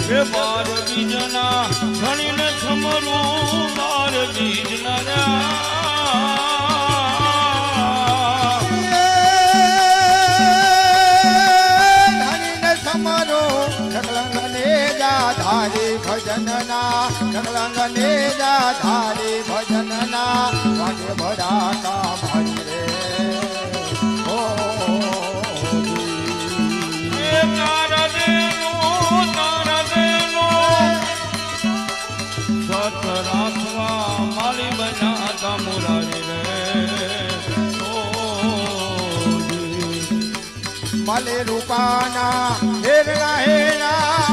હે બાર બીજના ધણીને સમરું બાર બીજના ધણીને સમરો સકલંગને જા ધારી ભજનના સકલંગને જા ધારી ભજનના વાગે ભરાતા ભાઈ રે રાખવા માલી બનાતા મુરારી રે મલે રૂપાના હેરણા હેરા